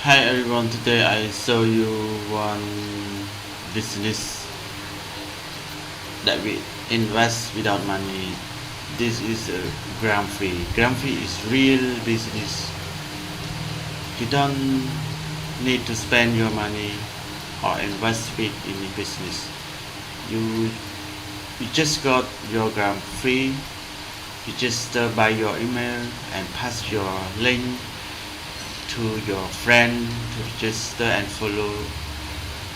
Hi everyone, today I show you one business that we invest without money. This is GramFree. GramFree is real business. You don't need to spend your money or invest it in a business. You you just got your GramFree. You just by your email and pass your link to your friend to register and follow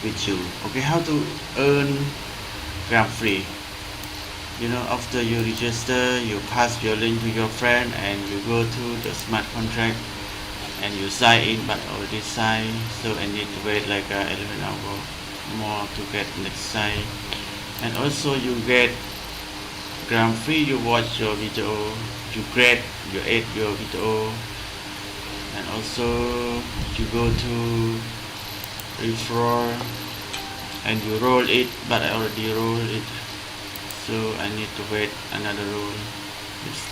with you. Okay, how to earn GramFree? After you register, you pass your link to your friend and you go to the smart contract and you sign in, but already signed, so I need to wait like 11 hours more to get next sign. And also you get GramFree. You watch your video, you grade, you edit your video, and also you go to refer and you roll it, but I already roll it, so I need to wait another roll. It's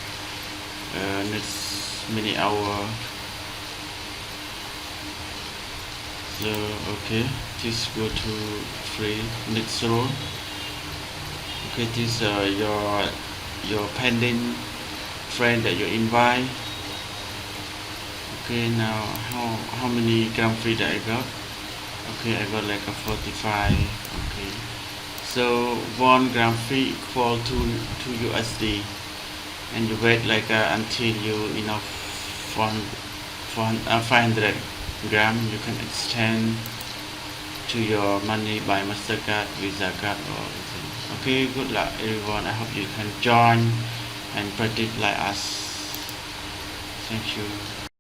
next many hour. So okay, just go to free next roll. Okay, this your pending friend that you invite. Okay, now how many GramFree that I got? Okay, I got like a 45. Okay, so 1 GramFree equal to 2 USD, and you wait like until you enough 500 gram. You can exchange to your money by Mastercard, Visa card, or anything. Okay, good luck everyone. I hope you can join and practice like us. Thank you.